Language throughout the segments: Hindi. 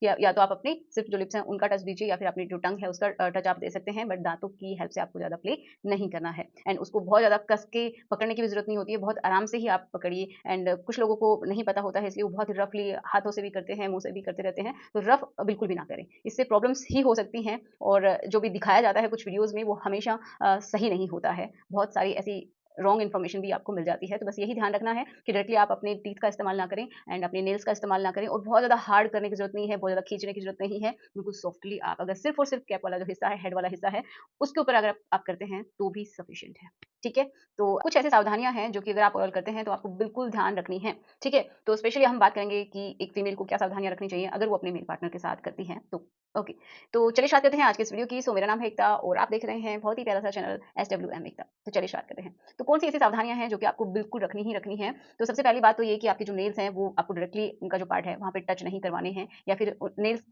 या तो आप अपनी सिर्फ जो लिप्स हैं उनका टच दीजिए या फिर अपनी जो टंग है उसका टच आप दे सकते हैं, बट दांतों की हेल्प से आपको ज़्यादा प्ले नहीं करना है। एंड उसको बहुत ज़्यादा कस के पकड़ने की भी ज़रूरत नहीं होती है, बहुत आराम से ही आप पकड़िए। एंड कुछ लोगों को नहीं पता होता है इसलिए वो बहुत रफली हाथों से भी करते हैं, मुँह से भी करते रहते हैं, तो रफ बिल्कुल भी ना करें। इससे प्रॉब्लम्स ही हो सकती हैं और जो भी दिखाया जाता है कुछ वीडियोज़ में वो हमेशा सही नहीं होता है। बहुत सारी ऐसी रॉन्ग इन्फॉर्मेशन भी आपको मिल जाती है, तो बस यही ध्यान रखना है कि डायरेक्टली आप अपने टीथ का इस्तेमाल ना करें एंड अपने नेल्स का इस्तेमाल ना करें और बहुत ज़्यादा हार्ड करने की ज़रूरत नहीं है, बहुत ज़्यादा खींचने की ज़रूरत नहीं है। बिल्कुल सॉफ्टली आप अगर सिर्फ़ और सिर्फ़ कैप वाला जो हिस्सा है, हेड वाला हिस्सा है, उसके ऊपर अगर आप करते हैं, तो भी सफिशिएंट है। ठीक है? तो कुछ ऐसी सावधानियाँ हैं, जो कि अगर आप ऑयल करते हैं, तो आपको बिल्कुल ध्यान रखनी है। ठीक है? तो स्पेशली हम बात करेंगे कि एक फीमेल को क्या सावधानियाँ रखनी चाहिए, अगर वो अपने मेल पार्टनर के साथ करती हैं तो। ओके, तो चलिए स्टार्ट करते हैं आज के इस वीडियो की। सो मेरा नाम है एकता और आप देख रहे हैं बहुत ही प्यारा सा चैनल SWM एकता। तो चलिए स्टार्ट करते हैं। तो कौन-सी ऐसी सावधानियाँ हैं जो कि आपको बिल्कुल रखनी ही रखनी है? तो सबसे पहली बात तो ये कि आपके जो नेल्स हैं वो आपको डायरेक्टली उनका जो पार्ट है वहाँ पे टच नहीं करवाने हैं या फिर नेल्स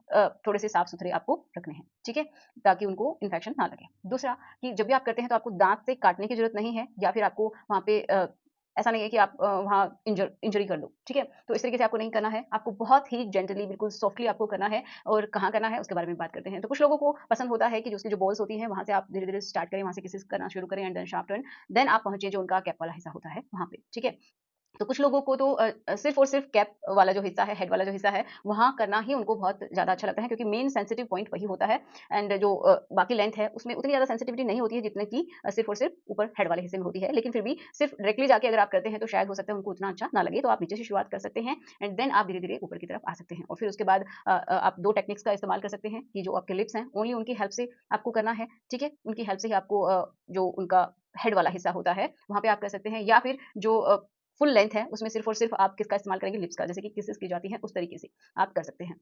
थोड़े से साफ-सुथरे आपको रखने हैं, ठीक है? ताकि उनको इन्फेक्शन ना लगे। दूसरा कि जब भी आप करते हैं तो आपको दाँत से काटने की ज़रूरत नहीं है या फिर आपको वहाँ पे ऐसा नहीं है कि आप वहाँ इंजरी कर लो, ठीक है? तो इस तरीके से आपको नहीं करना है। आपको बहुत ही जेंटली बिल्कुल सॉफ्टली आपको करना है और कहाँ करना है उसके बारे में बात करते हैं। तो कुछ लोगों को पसंद होता है कि जो उसकी जो बॉल्स होती हैं वहाँ से आप धीरे-धीरे स्टार्ट करें, वहाँ से किसेस करना शुरू करें and then shaft and then आप पहुँचे जो उनका कैप वाला हिस्सा होता है वहाँ पे, ठीक है? तो कुछ लोगों को तो सिर्फ़ और सिर्फ़ कैप वाला जो हिस्सा है, हेड वाला जो हिस्सा है, वहाँ करना ही उनको बहुत ज़्यादा अच्छा लगता है क्योंकि मेन सेंसिटिव पॉइंट वही होता है एंड जो बाकी लेंथ है, उसमें उतनी ज़्यादा सेंसिटिविटी नहीं होती है जितने की सिर्फ़ और सिर्फ़ ऊपर हेड वाले हिस्से में होती है। लेकिन फिर भी सिर्फ़ डायरेक्टली जाके अगर आप करते हैं तो शायद हो सकता है उनको उतना अच्छा ना लगे, तो आप नीचे से शुरुआत कर सकते हैं एंड देन आप धीरे-धीरे ऊपर की तरफ आ सकते हैं और फिर उसके बाद आप 2 टेक्निक्स का इस्तेमाल कर सकते हैं कि जो आपके लिप्स हैं, ओनली उनकी हेल्प से आपको करना है, ठीक है? उनकी हेल्प से ही आपको जो उनका हेड वाला हिस्सा होता है, वहाँ पे आप कर सकते हैं या फिर जो फुल लेंथ है, उसमें सिर्फ़ और सिर्फ़ आप किसका इस्तेमाल करेंगे लिप्स का, जैसे कि किसेस की जाती हैं, उस तरीके से आप कर सकते हैं।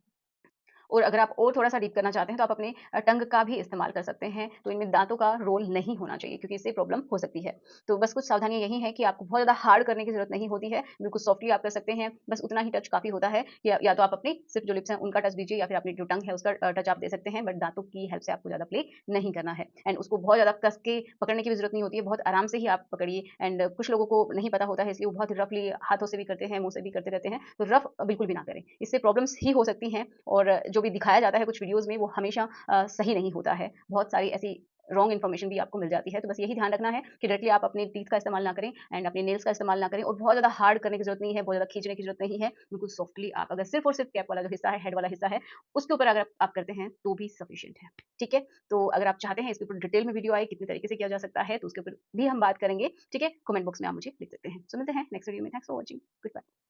और अगर आप और थोड़ा-सा डीप करना चाहते हैं तो आप अपने टंग का भी इस्तेमाल कर सकते हैं। तो इनमें दाँतों का रोल नहीं होना चाहिए क्योंकि इससे प्रॉब्लम हो सकती है। तो बस कुछ सावधानियाँ यही हैं कि आपको बहुत ज़्यादा हार्ड करने की ज़रूरत नहीं होती है। बिल्कुल सॉफ्टली आप कर सकते हैं। बस उतना ही टच काफ़ी होता है या तो आप अपनी सिर्फ़ जो लिप्स हैं उनका टच दीजिए या फिर अपनी जो टंग है उसका टच आप दे सकते हैं। बट दाँतों की हेल्प से आपको ज़्यादा प्ले नहीं करना है। एंड उसको बहुत ज़्यादा कस के पकड़ने की भी ज़रूरत नहीं होती है। बहुत आराम से ही आप पकड़िए एंड कुछ लोगों को नहीं पता होता है इसलिए वो बहुत रफली हाथों से भी करते हैं, मुँह से भी करते रहते हैं। तो रफ बिल्कुल भी ना करें। इससे प्रॉब्लम्स ही हो सकती हैं और जो भी दिखाया जाता है कुछ वीडियोज़ में वो हमेशा सही नहीं होता है। बहुत सारी ऐसी रॉन्ग इन्फॉर्मेशन भी आपको मिल जाती है। तो बस यही ध्यान रखना है कि डायरेक्टली आप अपने टीथ का इस्तेमाल ना करें एंड अपने नेल्स का इस्तेमाल ना करें और बहुत ज़्यादा हार्ड करने की ज़रूरत नहीं है, बहुत ज़्यादा खींचने की ज़रूरत नहीं है। बिल्कुल सॉफ्टली आप अगर सिर्फ़ और सिर्फ़ कैप वाला जो हिस्सा है, हेड वाला हिस्सा है, उसके ऊपर अगर आप करते हैं तो भी सफिशिएंट है। ठीक है? तो अगर आप चाहते हैं इसके ऊपर डिटेल में वीडियो आए, कितने तरीके से किया जा सकता है, तो उसके ऊपर भी हम बात करेंगे। ठीक है? कमेंट बॉक्स में आप मुझे लिख सकते हैं। सो मिलते हैं नेक्स्ट वीडियो में। Thanks for watching. Good bye.